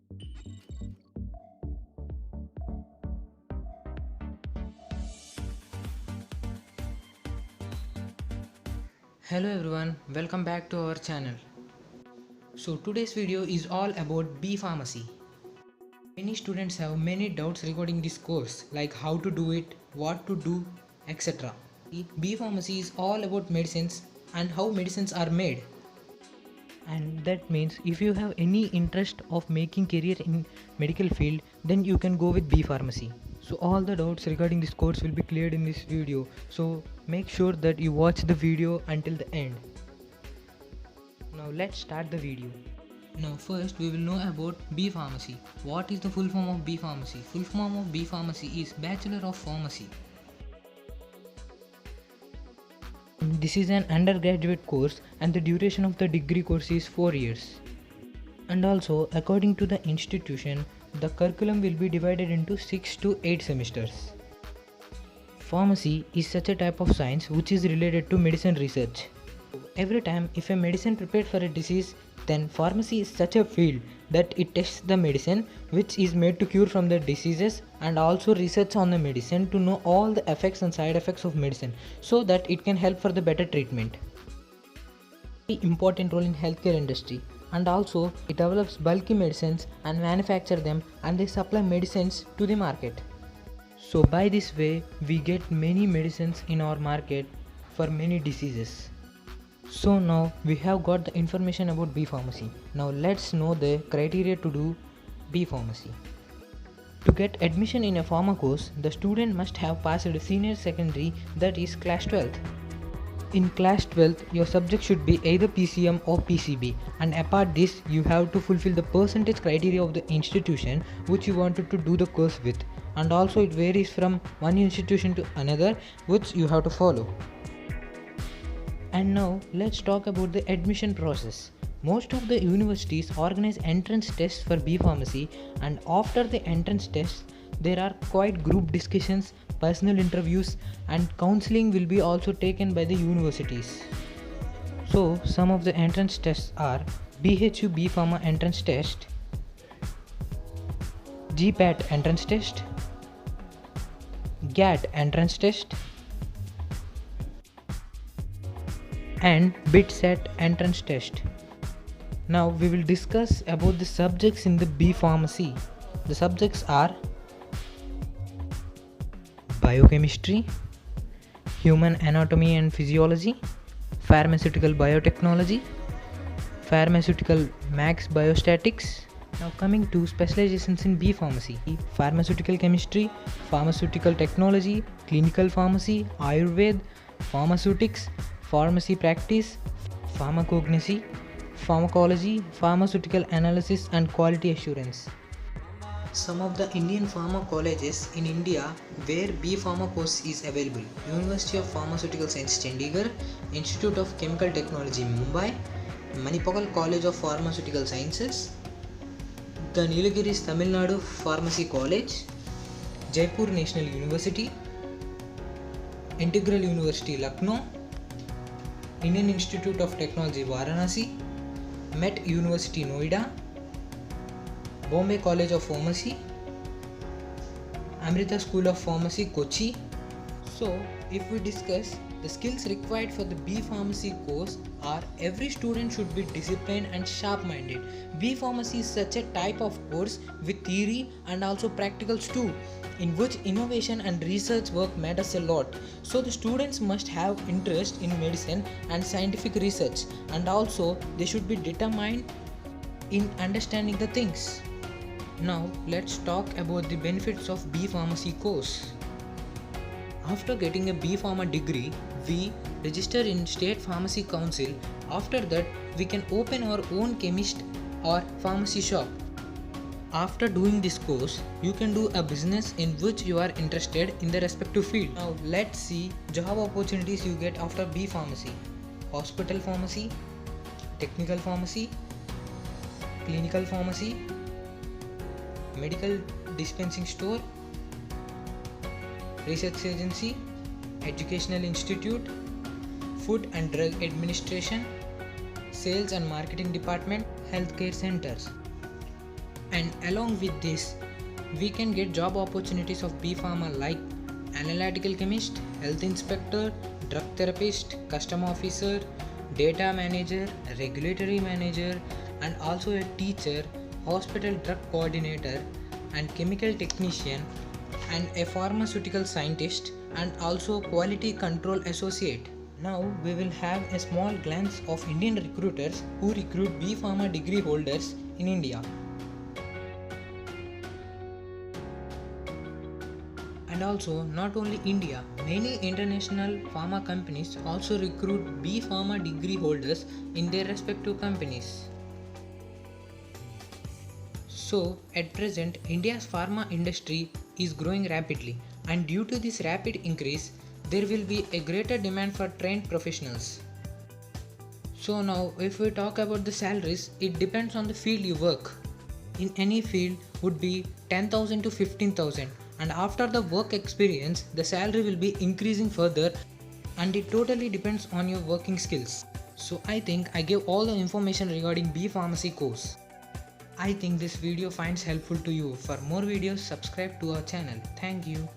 Hello everyone, welcome back to our channel. So today's video is all about B Pharmacy. Many students have many doubts regarding this course, like how to do it, what to do, etc. B Pharmacy is all about medicines and how medicines are made. And that means if you have any interest of making career in medical field, then you can go with B Pharmacy. So all the doubts regarding this course will be cleared in this video. So make sure that you watch the video until the end. Now let's start the video. Now first we will know about B Pharmacy. What is the full form of B Pharmacy? Full form of B Pharmacy is Bachelor of Pharmacy. This is an undergraduate course and the duration of the degree course is 4 years. And also according to the institution, the curriculum will be divided into 6 to 8 semesters. Pharmacy is such a type of science which is related to medicine research. Every time if a medicine prepared for a disease, then pharmacy is such a field that it tests the medicine which is made to cure from the diseases and also research on the medicine to know all the effects and side effects of medicine so that it can help for the better treatment. Important role in healthcare industry, and also it develops bulky medicines and manufacture them and they supply medicines to the market. So by this way we get many medicines in our market for many diseases. So now we have got the information about B Pharmacy. Now let's know the criteria to do B Pharmacy. To get admission in a pharma course, the student must have passed a senior secondary, that is class 12th. In class 12th, your subject should be either PCM or PCB, and apart this, you have to fulfill the percentage criteria of the institution which you wanted to do the course with, and also it varies from one institution to another which you have to follow. And now let's talk about the admission process. Most of the universities organize entrance tests for B Pharmacy, and after the entrance tests there are quite group discussions, personal interviews and counseling will be also taken by the universities. So some of the entrance tests are BHU B Pharma entrance test, GPAT entrance test, GAT entrance test and BITSAT entrance test. Now we will discuss about the subjects in the B Pharmacy. The subjects are Biochemistry, Human Anatomy and Physiology, Pharmaceutical Biotechnology, Pharmaceutical Max Biostatics. Now coming to specializations in B Pharmacy: Pharmaceutical Chemistry, Pharmaceutical Technology, Clinical Pharmacy, Ayurveda, Pharmaceutics, Pharmacy Practice, Pharmacognosy, Pharmacology, Pharmaceutical Analysis and Quality Assurance. Some of the Indian pharma colleges in India where B Pharma course is available: University of Pharmaceutical Science Chandigarh, Institute of Chemical Technology Mumbai, Manipal College of Pharmaceutical Sciences, the Nilgiris Tamil Nadu Pharmacy College, Jaipur National University, Integral University Lucknow, Indian Institute of Technology Varanasi, Met University Noida, Bombay College of Pharmacy, Amrita School of Pharmacy Kochi. So if we discuss the skills required for the B Pharmacy course are: every student should be disciplined and sharp minded. B Pharmacy is such a type of course with theory and also practicals too, in which innovation and research work matters a lot. So the students must have interest in medicine and scientific research, and also they should be determined in understanding the things. Now let's talk about the benefits of B Pharmacy course. After getting a B Pharma degree, we register in State Pharmacy Council. After that, we can open our own chemist or pharmacy shop. After doing this course, you can do a business in which you are interested in the respective field. Now let's see job opportunities you get after B Pharmacy: hospital pharmacy, technical pharmacy, clinical pharmacy, medical dispensing store, research agency, educational institute, food and drug administration, sales and marketing department, healthcare centers. And along with this, we can get job opportunities of B Pharma like analytical chemist, health inspector, drug therapist, custom officer, data manager, regulatory manager, and also a teacher, hospital drug coordinator, and chemical technician, and a pharmaceutical scientist, and also quality control associate. Now we will have a small glance of Indian recruiters who recruit B Pharma degree holders in India. And also, not only India, many international pharma companies also recruit B Pharma degree holders in their respective companies. So, at present, India's pharma industry is growing rapidly, and due to this rapid increase, there will be a greater demand for trained professionals. So now, if we talk about the salaries, it depends on the field you work. In any field would be 10,000 to 15,000, and after the work experience the salary will be increasing further, and it totally depends on your working skills. So I think I gave all the information regarding B Pharmacy course. I think this video finds helpful to you. For more videos, subscribe to our channel. Thank you.